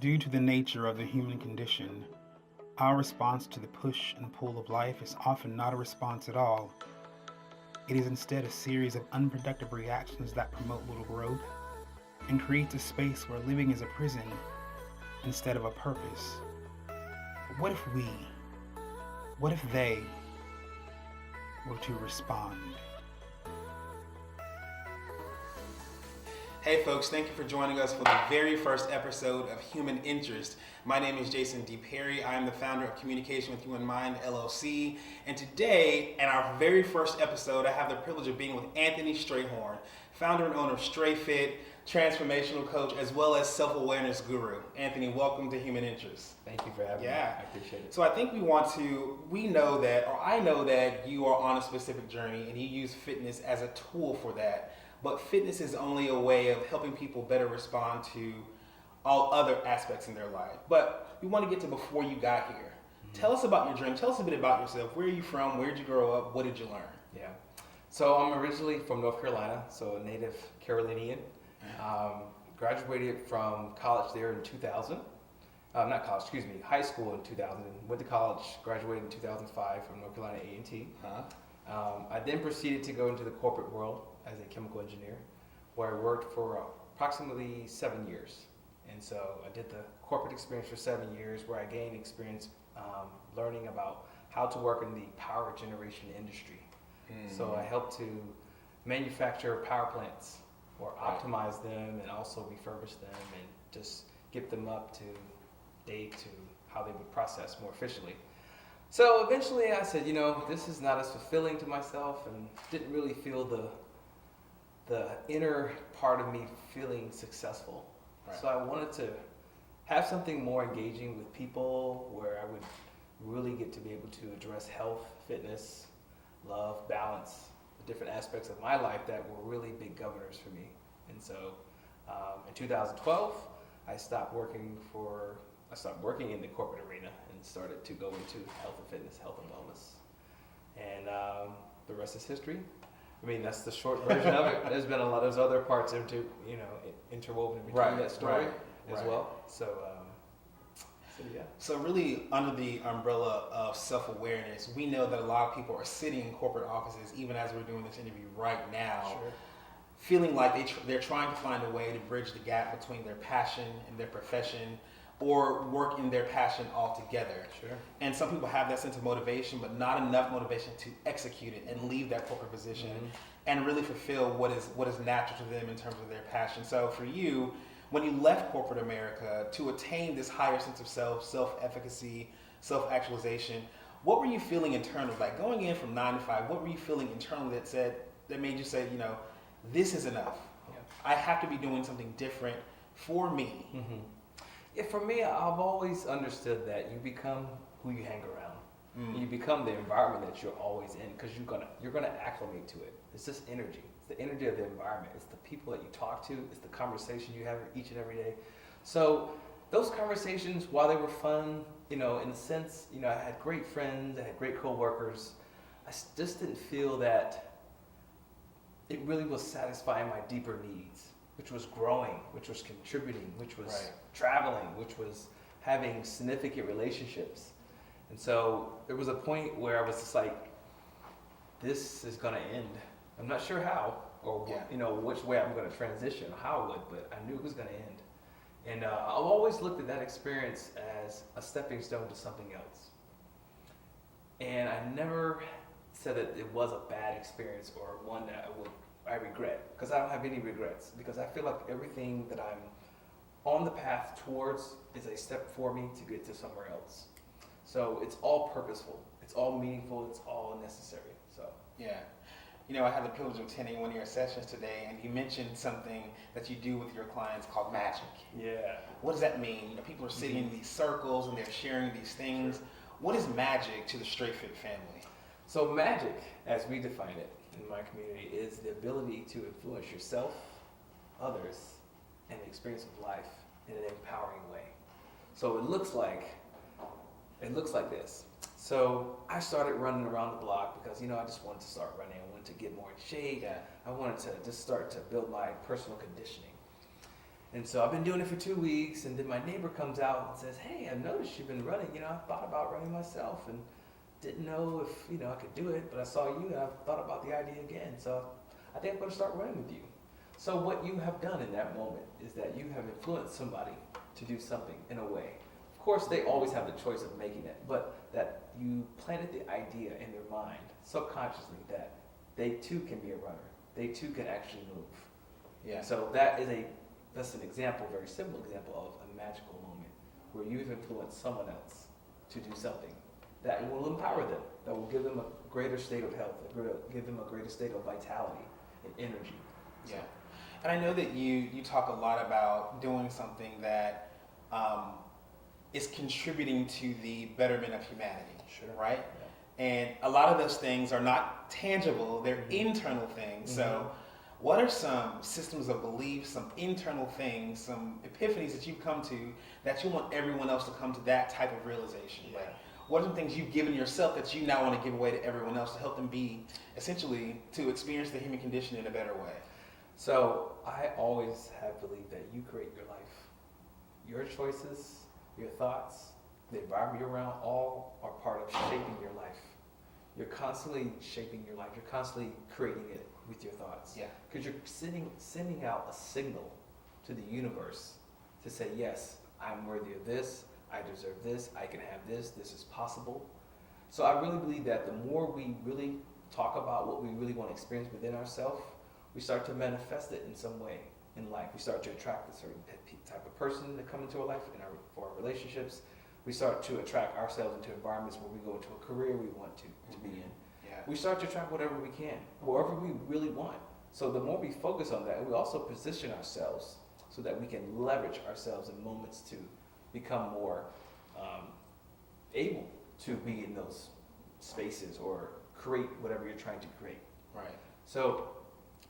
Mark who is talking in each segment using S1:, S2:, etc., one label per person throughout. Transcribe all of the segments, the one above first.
S1: Due to the nature of the human condition, our response to the push and pull of life is often not a response at all. It is instead a series of unproductive reactions that promote little growth and creates a space where living is a prison instead of a purpose. But what if they were to respond? Hey folks, thank you for joining us for the very first episode of Human Interest. My name is Jason D. Perry. I am the founder of Communication with You in Mind, LLC. And today, in our very first episode, I have the privilege of being with Anthony Strayhorn, founder and owner of StrayFit, transformational coach, as well as self-awareness guru. Anthony, welcome to Human Interest.
S2: Thank you for having me. I appreciate it.
S1: So I think I know that you are on a specific journey and you use fitness as a tool for that. But fitness is only a way of helping people better respond to all other aspects in their life. But we want to get to before you got here. Mm-hmm. Tell us about your dream. Tell us a bit about yourself. Where are you from? Where did you grow up? What did you learn?
S2: Yeah. So I'm originally from North Carolina, so a native Carolinian. Graduated from college there in 2000. High school in 2000. Went to college, graduated in 2005 from North Carolina A&T. I then proceeded to go into the corporate world as a chemical engineer, where I worked for approximately 7 years. And so I did the corporate experience for 7 years, where I gained experience learning about how to work in the power generation industry. Mm-hmm. So I helped to manufacture power plants or optimize them and also refurbish them and just get them up to date to how they would process more efficiently. So eventually I said, this is not as fulfilling to myself and didn't really feel the inner part of me feeling successful. Right. So I wanted to have something more engaging with people where I would really get to be able to address health, fitness, love, balance, the different aspects of my life that were really big governors for me. And so in 2012, I stopped working in the corporate arena and started to go into health and fitness, health and wellness. And the rest is history. I mean, that's the short version of it. There's been there's other parts interwoven in between that story as well. So yeah.
S1: So really, under the umbrella of self-awareness, we know that a lot of people are sitting in corporate offices, even as we're doing this interview right now, feeling like they're trying to find a way to bridge the gap between their passion and their profession, or work in their passion altogether.
S2: Sure.
S1: And some people have that sense of motivation, but not enough motivation to execute it and leave that corporate position and really fulfill what is natural to them in terms of their passion. So for you, when you left corporate America to attain this higher sense of self-efficacy, self-actualization, what were you feeling internally? Like going in from 9 to 5, what were you feeling internally that made you say, this is enough. Yeah. I have to be doing something different for me.
S2: Mm-hmm. Yeah, for me, I've always understood that you become who you hang around. Mm. You become the environment that you're always in because you're gonna acclimate to it. It's just energy. It's the energy of the environment. It's the people that you talk to. It's the conversation you have each and every day. So those conversations, while they were fun, in the sense, I had great friends, I had great coworkers. I just didn't feel that it really was satisfying my deeper needs, which was growing, which was contributing, which was traveling, which was having significant relationships. And so there was a point where I was just like, this is going to end. I'm not sure how or which way I'm going to transition or how I would, but I knew it was going to end. And I've always looked at that experience as a stepping stone to something else. And I never said that it was a bad experience or one that I regret, because I don't have any regrets, because I feel like everything that I'm on the path towards is a step for me to get to somewhere else. So it's all purposeful, it's all meaningful, it's all necessary. So
S1: yeah. I had the privilege of attending one of your sessions today, and you mentioned something that you do with your clients called magic.
S2: Yeah.
S1: What does that mean? People are sitting in these circles and they're sharing these things. Sure. What is magic to the StrayFit family?
S2: So magic, as we define it in my community, is the ability to influence yourself, others, and the experience of life in an empowering way. So it looks like this. So I started running around the block because, I just wanted to start running. I wanted to get more in shape. I wanted to just start to build my personal conditioning. And so I've been doing it for 2 weeks, and then my neighbor comes out and says, "Hey, I noticed you've been running. I thought about running myself and didn't know if I could do it, but I saw you and I thought about the idea again. So I think I'm going to start running with you." So what you have done in that moment is that you have influenced somebody to do something in a way. Of course, they always have the choice of making it, but that you planted the idea in their mind subconsciously that they too can be a runner. They too can actually move.
S1: Yeah.
S2: So that's an example, very simple example of a magical moment where you've influenced someone else to do something that will empower them, that will give them a greater state of health, give them a greater state of vitality and energy.
S1: Yeah. And I know that you talk a lot about doing something that is contributing to the betterment of humanity,
S2: Sure.
S1: right?
S2: Yeah.
S1: And a lot of those things are not tangible, they're internal things. So what are some systems of belief, some internal things, some epiphanies that you've come to that you want everyone else to come to that type of realization?
S2: Yeah.
S1: Like, what are some things you've given yourself that you now want to give away to everyone else to help them be, essentially, to experience the human condition in a better way?
S2: So I always have believed that you create your life. Your choices, your thoughts, the environment you're around, all are part of shaping your life. You're constantly shaping your life. You're constantly creating it with your thoughts.
S1: Yeah.
S2: Because you're sending out a signal to the universe to say, yes, I'm worthy of this, I deserve this, I can have this is possible. So I really believe that the more we really talk about what we really want to experience within ourselves, we start to manifest it in some way in life. We start to attract a certain type of person to come into our life for our relationships. We start to attract ourselves into environments where we go into a career we want to be in.
S1: Yeah.
S2: We start to attract whatever we can, wherever we really want. So the more we focus on that, we also position ourselves so that we can leverage ourselves in moments to become more able to be in those spaces or create whatever you're trying to create.
S1: Right.
S2: So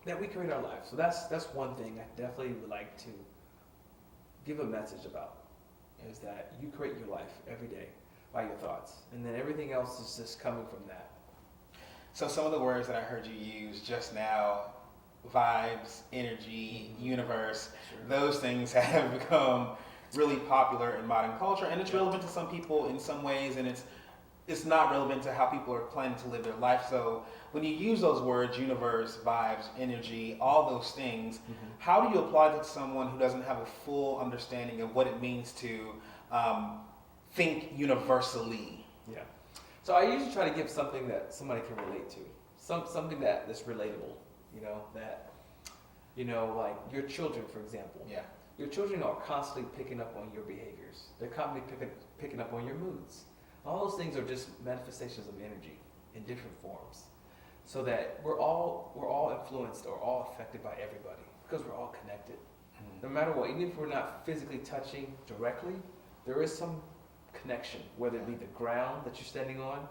S2: that we create our life. So that's one thing I definitely would like to give a message about, is that you create your life every day by your thoughts, and then everything else is just coming from that.
S1: So some of the words that I heard you use just now, vibes, energy, universe,
S2: Sure.
S1: those things have become really popular in modern culture, and it's relevant to some people in some ways, and it's not relevant to how people are planning to live their life. So when you use those words, universe, vibes, energy, all those things, how do you apply that to someone who doesn't have a full understanding of what it means to think universally?
S2: Yeah. So I usually try to give something that somebody can relate to, something that's relatable. Like your children, for example.
S1: Yeah.
S2: Your children are constantly picking up on your behaviors. They're constantly picking up on your moods. All those things are just manifestations of energy in different forms. So that we're all influenced or all affected by everybody because we're all connected. No matter what, even if we're not physically touching directly, there is some connection, whether it be the ground that you're standing on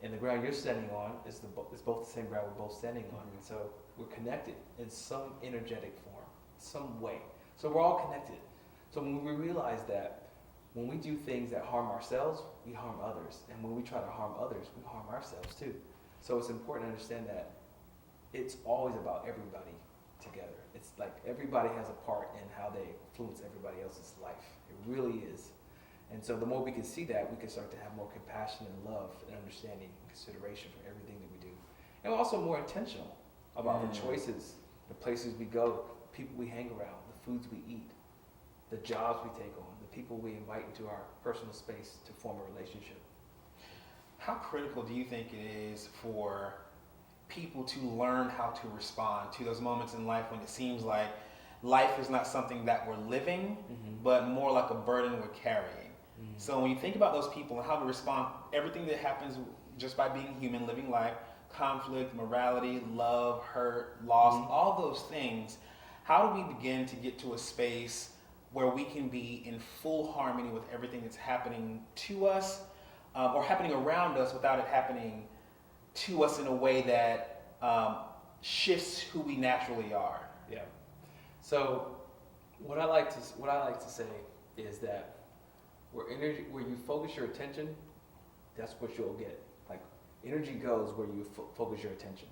S2: and the ground you're standing on is both the same ground we're both standing on. And so we're connected in some energetic form, some way. So we're all connected. So when we realize that when we do things that harm ourselves, we harm others. And when we try to harm others, we harm ourselves too. So it's important to understand that it's always about everybody together. It's like everybody has a part in how they influence everybody else's life. It really is. And so the more we can see that, we can start to have more compassion and love and understanding and consideration for everything that we do. And we're also more intentional about the choices, the places we go, the people we hang around, the foods we eat, the jobs we take on, the people we invite into our personal space to form a relationship.
S1: How critical do you think it is for people to learn how to respond to those moments in life when it seems like life is not something that we're living, but more like a burden we're carrying? So when you think about those people and how to respond, everything that happens just by being human, living life, conflict, morality, love, hurt, loss, all those things, how do we begin to get to a space where we can be in full harmony with everything that's happening to us or happening around us without it happening to us in a way that shifts who we naturally are?
S2: Yeah. So what I like to say is that where you focus your attention, that's what you'll get. Like energy goes where you focus your attention,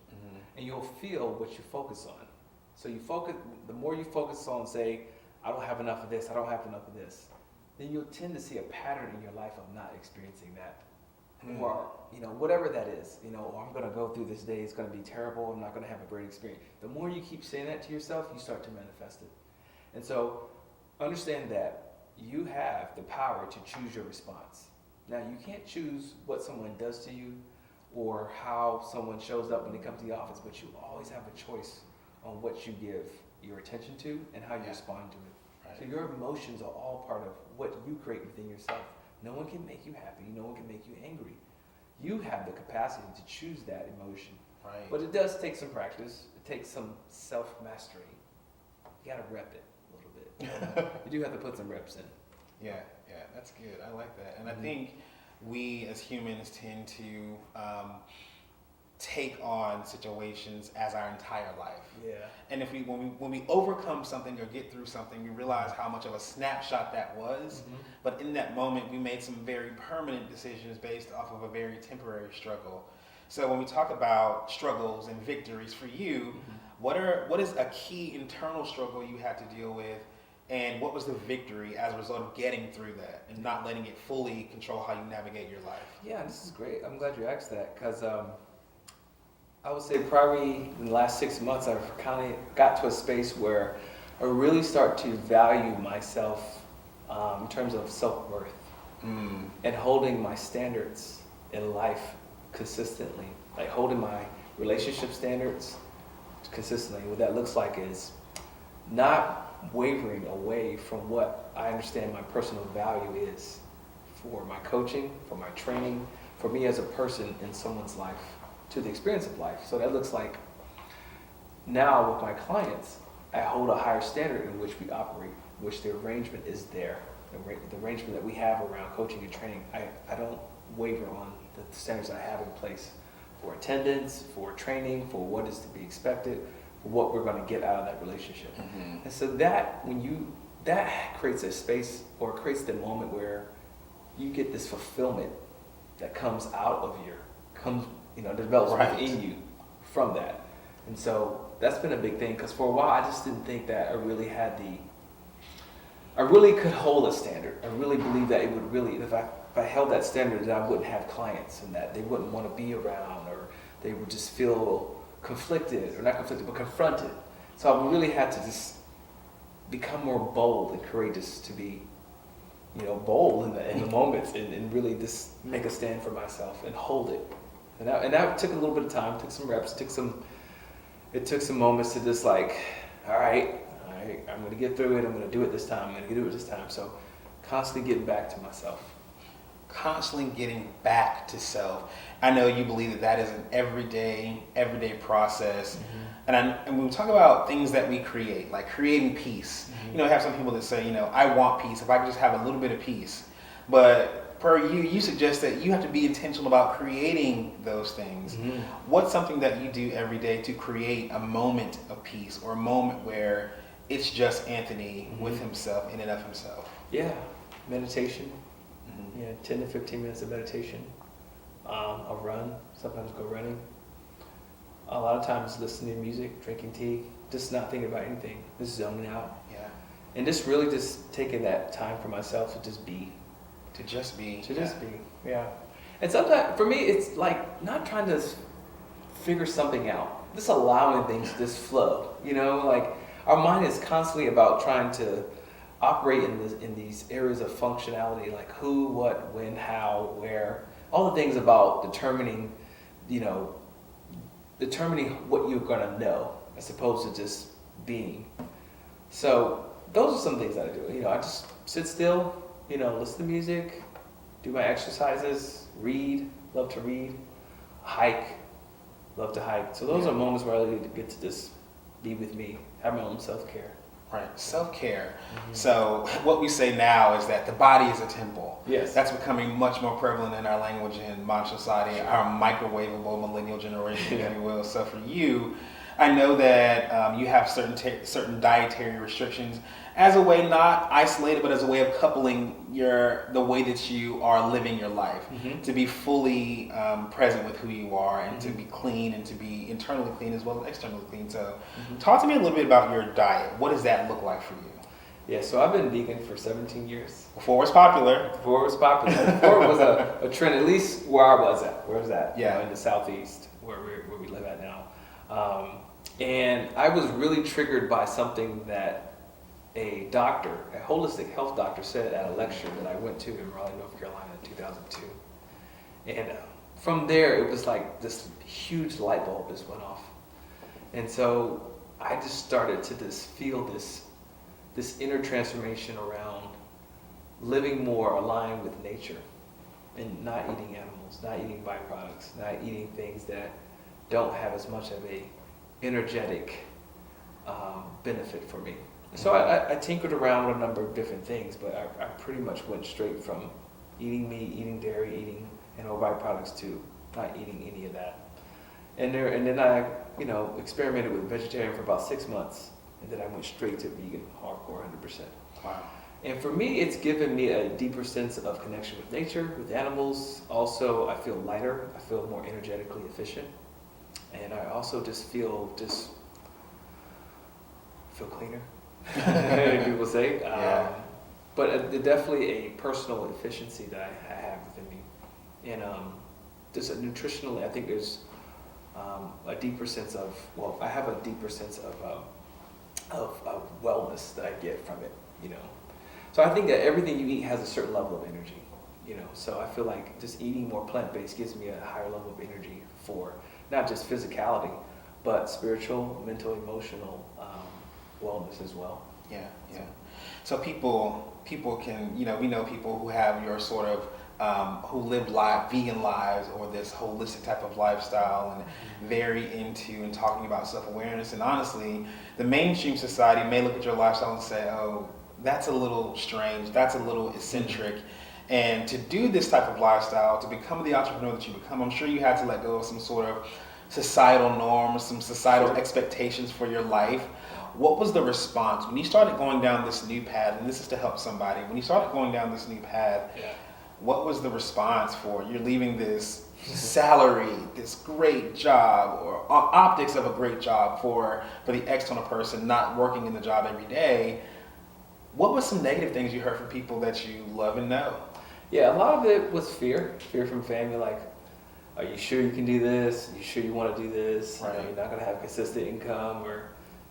S2: and you'll feel what you focus on. So the more you focus on, say, I don't have enough of this, I don't have enough of this, then you'll tend to see a pattern in your life of not experiencing that. Or, whatever that is, or I'm going to go through this day, it's going to be terrible, I'm not going to have a great experience. The more you keep saying that to yourself, you start to manifest it. And so understand that you have the power to choose your response. Now, you can't choose what someone does to you or how someone shows up when they come to the office, but you always have a choice on what you give your attention to and how you respond to it. Right. So your emotions are all part of what you create within yourself. No one can make you happy. No one can make you angry. You have the capacity to choose that emotion.
S1: Right.
S2: But it does take some practice. It takes some self-mastery. You got to rep it a little bit. You do have to put some reps in.
S1: Yeah, that's good. I like that. And I think we as humans tend to take on situations as our entire life.
S2: Yeah.
S1: And if when we overcome something or get through something, we realize how much of a snapshot that was. But in that moment, we made some very permanent decisions based off of a very temporary struggle. So when we talk about struggles and victories for you, what is a key internal struggle you had to deal with, and what was the victory as a result of getting through that and not letting it fully control how you navigate your life?
S2: Yeah, this is great. I'm glad you asked that, because I would say probably in the last 6 months, I've kind of got to a space where I really start to value myself in terms of self-worth and holding my standards in life consistently, like holding my relationship standards consistently. What that looks like is not wavering away from what I understand my personal value is for my coaching, for my training, for me as a person in someone's life, to the experience of life. So that looks like now with my clients, I hold a higher standard in which we operate, which the arrangement is there. The arrangement that we have around coaching and training, I don't waver on the standards I have in place for attendance, for training, for what is to be expected, for what we're going to get out of that relationship. And so that creates a space, or creates the moment where you get this fulfillment that comes out of develops within you from that. And so that's been a big thing, because for a while I just didn't think that I really could hold a standard. I really believed that it would really, if I held that standard, that I wouldn't have clients, and that they wouldn't want to be around, or they would just feel conflicted, or not conflicted, but confronted. So I really had to just become more bold and courageous to be, bold in the moments, and really just make a stand for myself and hold it. And that took a little bit of time, took some reps, it took some moments to just all right, I'm going to get through it, I'm going to do it this time, I'm going to do it this time. So constantly getting back to myself.
S1: Constantly getting back to self. I know you believe that is an everyday process. And when we talk about things that we create, like creating peace, I have some people that say, I want peace, if I could just have a little bit of peace. But per you suggest that you have to be intentional about creating those things. What's something that you do every day to create a moment of peace, or a moment where it's just Anthony with himself, in and of himself?
S2: Yeah, meditation. 10 to 15 minutes of meditation. A run, sometimes go running. A lot of times listening to music, drinking tea, just not thinking about anything, just zoning out.
S1: Yeah.
S2: And just really just taking that time for myself to just be.
S1: To just be.
S2: Yeah. And sometimes, for me, it's like not trying to figure something out, just allowing things to just flow. Our mind is constantly about trying to operate in these areas of functionality, like who, what, when, how, where, all the things about determining what you're going to know, as opposed to just being. So those are some things that I do. I just sit still, listen to music, do my exercises, read, love to read, hike, love to hike. So those are moments where I really get to just be with me, have my own self-care.
S1: Right, self-care. So what we say now is that the body is a temple.
S2: Yes.
S1: That's becoming much more prevalent in our language in modern society, our microwavable millennial generation, if you will. So for you, I know that you have certain dietary restrictions as a way, not isolated, but as a way of coupling the way that you are living your life, to be fully present with who you are, and to be clean, and to be internally clean as well as externally clean. So talk to me a little bit about your diet. What does that look like for you?
S2: Yeah, so I've been vegan for 17 years.
S1: Before it was popular.
S2: Before it was popular. Before it was a trend, at least where I was at. Where was that?
S1: Yeah.
S2: In the southeast, where we live at now. And I was really triggered by something that a doctor, a holistic health doctor, said at a lecture that I went to in Raleigh, North Carolina in 2002. And from there, it was like this huge light bulb just went off. And so I just started to feel this inner transformation around living more aligned with nature and not eating animals, not eating byproducts, not eating things that don't have as much of a energetic benefit for me. So I tinkered around with a number of different things, but I pretty much went straight from eating meat, eating dairy, eating animal byproducts to not eating any of that. And then I, experimented with vegetarian for about 6 months, and then I went straight to vegan, hardcore, 100%.
S1: Wow.
S2: And for me, it's given me a deeper sense of connection with nature, with animals. Also, I feel lighter. I feel more energetically efficient. And I also just feel cleaner, people say. But definitely a personal efficiency that I have within me. And just nutritionally, I think there's a deeper sense of, I have a deeper sense of wellness that I get from it, So I think that everything you eat has a certain level of energy, So I feel like just eating more plant-based gives me a higher level of energy for not just physicality, but spiritual, mental, emotional wellness as well.
S1: Yeah. So people can, we know people who have your sort of who live vegan lives or this holistic type of lifestyle and very into and talking about self-awareness. And honestly, the mainstream society may look at your lifestyle and say, oh, that's a little strange, that's a little eccentric. And to do this type of lifestyle, to become the entrepreneur that you become, I'm sure you had to let go of some sort of societal norms, some societal expectations for your life. What was the response when you started going down this new path? And this is to help somebody. When you started going down this new path, what was the response for you're leaving this salary, this great job, or optics of a great job for the external person not working in the job every day? What was some negative things you heard from people that you love and know?
S2: Yeah, a lot of it was fear from family, like, are you sure you can do this? Are you sure you want to do this?
S1: Right.
S2: You're not going to have consistent income, or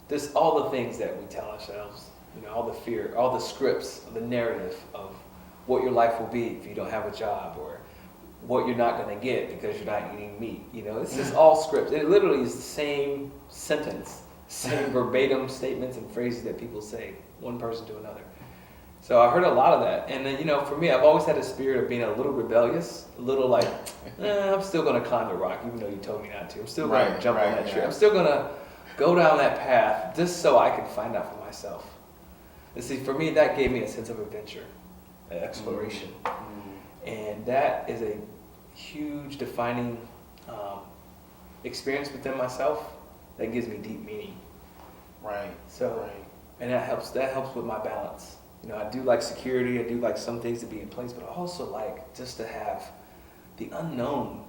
S2: just all the things that we tell ourselves, all the fear, all the scripts, the narrative of what your life will be if you don't have a job, or what you're not going to get because you're not eating meat. It's just all scripts. It literally is the same sentence, same verbatim statements and phrases that people say, one person to another. So I heard a lot of that. And then, for me, I've always had a spirit of being a little rebellious, a little like, I'm still going to climb the rock, even though you told me not to. I'm still going to jump on that tree. I'm still going to go down that path just so I can find out for myself. And see, for me, that gave me a sense of adventure, exploration. And that is a huge defining experience within myself that gives me deep meaning.
S1: Right.
S2: So, and that helps with my balance. I do like security, I do like some things to be in place, but I also like just to have the unknown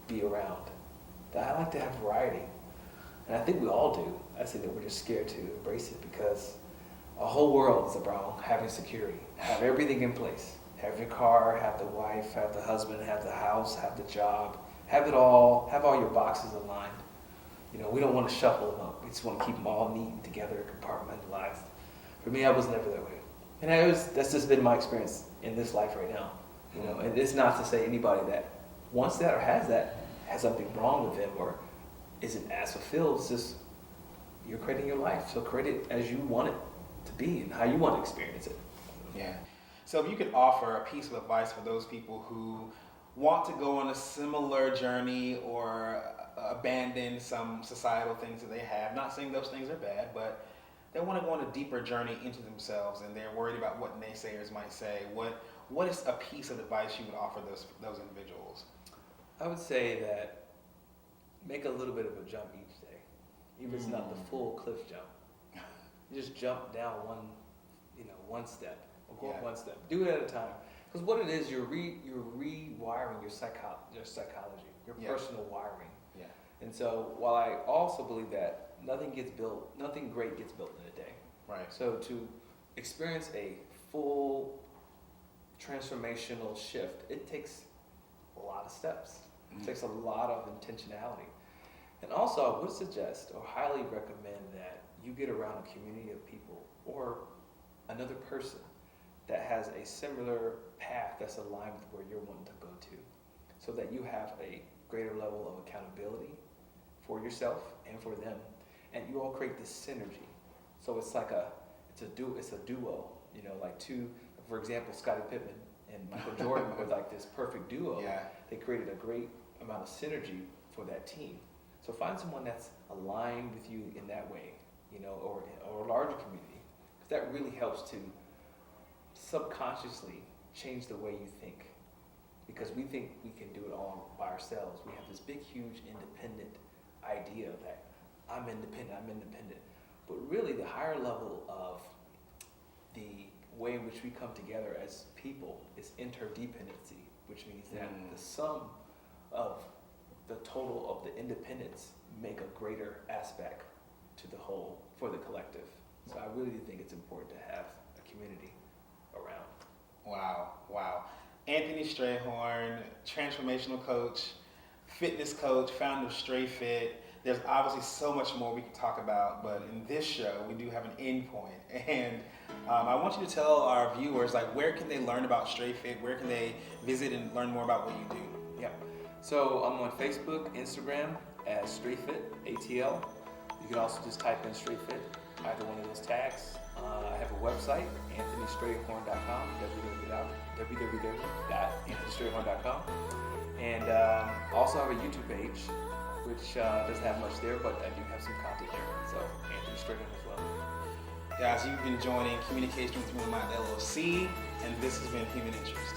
S2: be around. I like to have variety. And I think we all do. I say that we're just scared to embrace it because a whole world is about having security, have everything in place. Have your car, have the wife, have the husband, have the house, have the job, have it all, have all your boxes aligned. We don't want to shuffle them up. We just want to keep them all neat and together, compartmentalized. For me, I was never that way. And that's just been my experience in this life right now. And it's not to say anybody that wants that or has that has something wrong with them or isn't as fulfilled. It's just you're creating your life. So create it as you want it to be and how you want to experience it.
S1: Yeah. So if you could offer a piece of advice for those people who want to go on a similar journey or abandon some societal things that they have, not saying those things are bad, but they want to go on a deeper journey into themselves and they're worried about what naysayers might say, what is a piece of advice you would offer those individuals?
S2: I would say that make a little bit of a jump each day. Even if it's not the full cliff jump. You just jump down one step. Or go up one step. Do it at a time. Because what it is, you're rewiring your psychology, your personal wiring.
S1: Yeah.
S2: And so while I also believe that nothing great gets built in a day.
S1: Right.
S2: So to experience a full transformational shift, it takes a lot of steps. It takes a lot of intentionality. And also, I would suggest or highly recommend that you get around a community of people or another person that has a similar path that's aligned with where you're wanting to go to, so that you have a greater level of accountability for yourself and for them, and you all create this synergy. So it's like it's a duo, you know, like two, for example, Scottie Pippen and Michael Jordan were like this perfect duo.
S1: Yeah.
S2: They created a great amount of synergy for that team. So find someone that's aligned with you in that way, you know, or a larger community, because that really helps to subconsciously change the way you think. Because we think we can do it all by ourselves. We have this big, huge, independent idea that I'm independent. But really, the higher level of the way in which we come together as people is interdependency, which means that the sum of the total of the independents make a greater aspect to the whole for the collective. So I really do think it's important to have a community around.
S1: Wow. Anthony Strayhorn, transformational coach, fitness coach, founder of Stray Fit. There's obviously so much more we can talk about, but in this show, we do have an end point. And I want you to tell our viewers, like, where can they learn about Stray Fit? Where can they visit and learn more about what you do?
S2: Yeah. So I'm on Facebook, Instagram as Strayfit, ATL. You can also just type in Strayfit, either one of those tags. I have a website, anthonystrayhorn.com, www.anthonystrayhorn.com. And also have a YouTube page, which doesn't have much there, but I do have some content there. So Anthony Strayhorn as well.
S1: Guys, you've been joining Communication with Human Mind LLC, and this has been Human Interest.